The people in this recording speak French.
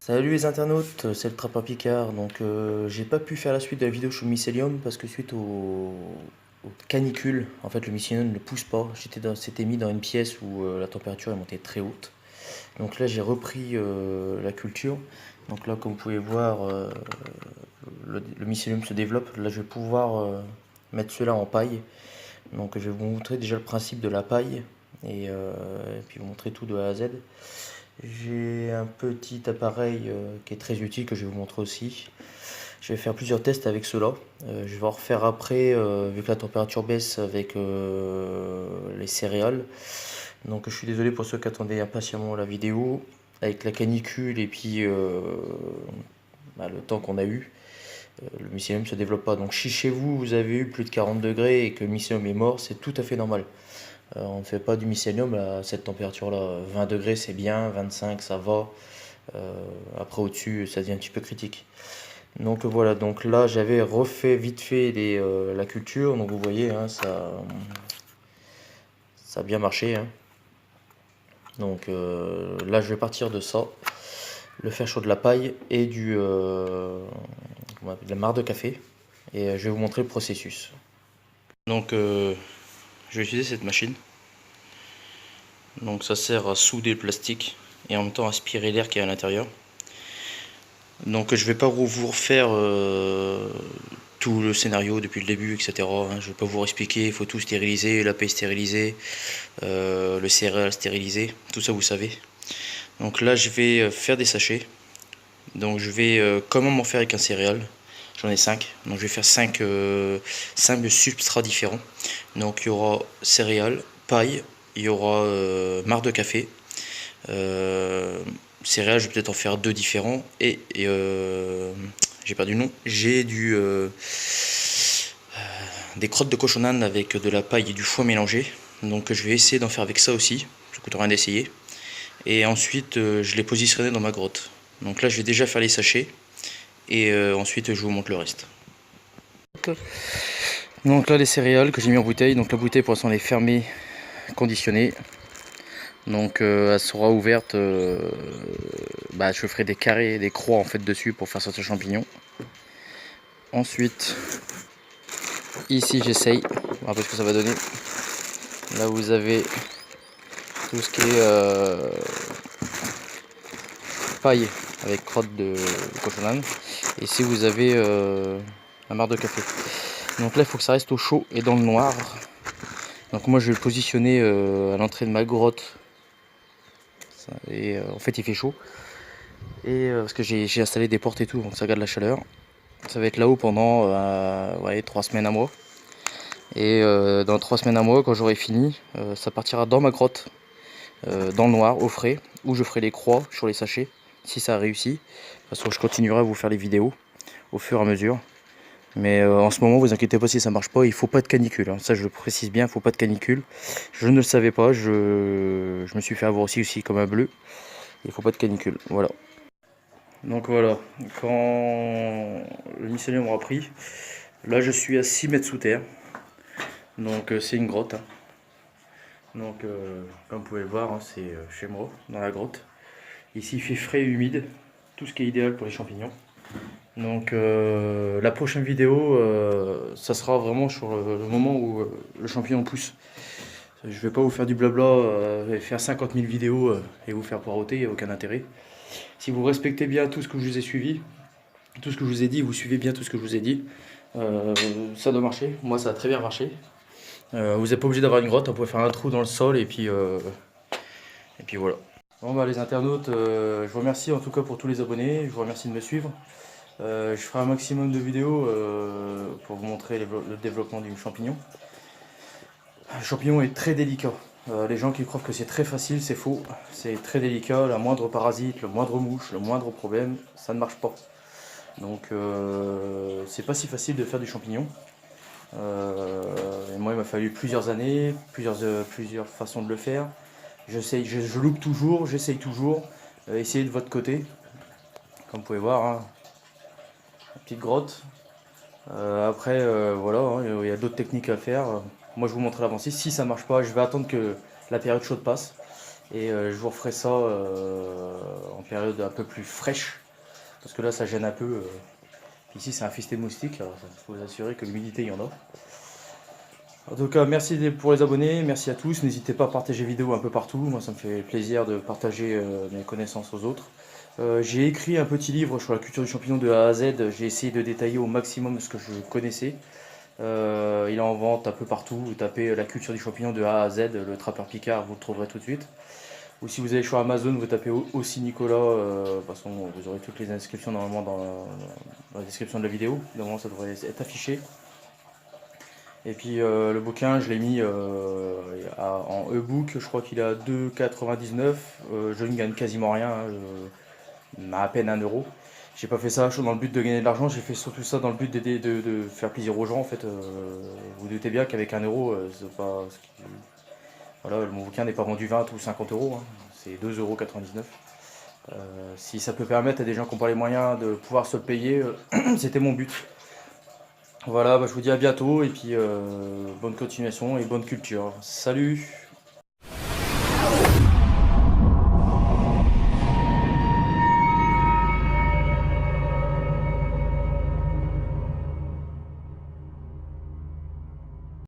Salut les internautes, c'est le Trappeur Picard. J'ai pas pu faire la suite de la vidéo sur le mycélium parce que suite aux canicules, en fait le mycélium ne pousse pas. C'était mis dans une pièce où la température est montée très haute. Donc là j'ai repris la culture. Donc là comme vous pouvez voir, le mycélium se développe. Là je vais pouvoir mettre cela en paille. Donc je vais vous montrer déjà le principe de la paille et puis vous montrer tout de A à Z. J'ai un petit appareil qui est très utile que je vais vous montrer aussi. Je vais faire plusieurs tests avec cela. Je vais en refaire après, vu que la température baisse avec les céréales. Donc je suis désolé pour ceux qui attendaient impatiemment la vidéo. Avec la canicule et puis le temps qu'on a eu, le mycélium ne se développe pas. Donc si chez vous, vous avez eu plus de 40 degrés et que le mycélium est mort, c'est tout à fait normal. On ne fait pas du mycélium à cette température-là. 20 degrés, c'est bien, 25, ça va. Après, au-dessus, ça devient un petit peu critique. Donc voilà, donc là, j'avais refait vite fait la culture. Donc vous voyez, hein, ça a bien marché, hein. Là, je vais partir de ça, le fer chaud de la paille et de la marc de café. Et je vais vous montrer le processus. Je vais utiliser cette machine. Donc ça sert à souder le plastique et en même temps aspirer l'air qui est à l'intérieur. Donc je vais pas vous refaire tout le scénario depuis le début, etc. Je vais pas vous expliquer, il faut tout stériliser, la paille stérilisée, le céréal stérilisé, tout ça vous savez. Donc là je vais faire des sachets. Donc je vais comment m'en faire avec un céréal. J'en ai 5, donc je vais faire 5 substrats différents. Donc il y aura céréales, paille, il y aura marc de café, céréales, je vais peut-être en faire 2 différents. J'ai perdu le nom. J'ai des crottes de cochon d'Inde avec de la paille et du foin mélangé. Donc je vais essayer d'en faire avec ça aussi. Ça coûte rien d'essayer. Et ensuite, je les positionnerai dans ma grotte. Donc là, je vais déjà faire les sachets. Et ensuite, je vous montre le reste. Donc là, les céréales que j'ai mis en bouteille. Donc la bouteille, pour l'instant, elle est fermée, conditionnée. Donc elle sera ouverte. Je ferai des carrés, des croix en fait dessus pour faire sortir le champignon. Ensuite, ici j'essaye, on va voir ce que ça va donner. Là vous avez tout ce qui est paille avec crotte de cochon d'Inde. Et ici vous avez la marc de café. Donc là il faut que ça reste au chaud et dans le noir. Donc moi je vais le positionner à l'entrée de ma grotte. Et en fait il fait chaud. Et parce que j'ai installé des portes et tout, donc ça garde la chaleur. Ça va être là-haut pendant 3 semaines à moi. Et dans 3 semaines à moi, quand j'aurai fini, ça partira dans ma grotte, dans le noir, au frais, où je ferai les croix sur les sachets, si ça a réussi. Parce que je continuerai à vous faire les vidéos au fur et à mesure. Mais en ce moment, vous inquiétez pas si ça marche pas, il faut pas de canicule, hein. Ça je le précise bien, il faut pas de canicule. Je ne le savais pas, je me suis fait avoir aussi comme un bleu. Il faut pas de canicule, voilà. Donc voilà, quand le mycélium aura pris, là je suis à 6 mètres sous terre. Donc c'est une grotte, hein. Comme vous pouvez le voir, hein, c'est chez moi, dans la grotte. Ici il fait frais et humide, tout ce qui est idéal pour les champignons. La prochaine vidéo, ça sera vraiment sur le moment où le champignon pousse. Je vais pas vous faire du blabla et faire 50 000 vidéos et vous faire poireauter, il n'y a aucun intérêt. Si vous respectez bien tout ce que je vous ai suivi, tout ce que je vous ai dit, vous suivez bien tout ce que je vous ai dit, ça doit marcher. Moi ça a très bien marché. Vous n'êtes pas obligé d'avoir une grotte, on peut faire un trou dans le sol et puis voilà. Bon les internautes, je vous remercie en tout cas pour tous les abonnés, je vous remercie de me suivre. Je ferai un maximum de vidéos pour vous montrer le développement du champignon. Le champignon est très délicat. Les gens qui croient que c'est très facile, c'est faux. C'est très délicat, la moindre parasite, le moindre mouche, le moindre problème, ça ne marche pas. C'est pas si facile de faire du champignon. Et moi il m'a fallu plusieurs années, plusieurs façons de le faire. Je loupe toujours, j'essaye toujours. Essayez de votre côté. Comme vous pouvez voir, hein, une petite grotte. Voilà, hein, il y a d'autres techniques à faire. Moi je vous montre l'avancée. Si ça marche pas, je vais attendre que la période chaude passe. Et je vous referai ça en période un peu plus fraîche. Parce que là, ça gêne un peu. Ici, c'est infesté de moustiques. Alors, il faut vous assurer que l'humidité, il y en a. En tout cas, merci pour les abonnés. Merci à tous. N'hésitez pas à partager les vidéos un peu partout. Moi, ça me fait plaisir de partager mes connaissances aux autres. J'ai écrit un petit livre sur la culture du champignon de A à Z. J'ai essayé de détailler au maximum ce que je connaissais. Il est en vente un peu partout. Vous tapez la culture du champignon de A à Z, le trappeur Picard, vous le trouverez tout de suite. Ou si vous allez sur Amazon, vous tapez aussi Nicolas. De toute façon, vous aurez toutes les inscriptions normalement dans la description de la vidéo. Normalement, ça devrait être affiché. Et puis le bouquin, je l'ai mis en e-book. Je crois qu'il est à 2,99. Je ne gagne quasiment rien, hein, à peine 1 euro. J'ai pas fait ça dans le but de gagner de l'argent, j'ai fait surtout ça dans le but d'aider, de faire plaisir aux gens en fait. Vous doutez bien qu'avec 1 euro, c'est pas. Voilà, mon bouquin n'est pas vendu 20 ou 50 euros, hein, c'est 2,99 €. Si ça peut permettre à des gens qui n'ont pas les moyens de pouvoir se le payer, c'était mon but. Voilà, bah, je vous dis à bientôt et puis bonne continuation et bonne culture. Salut!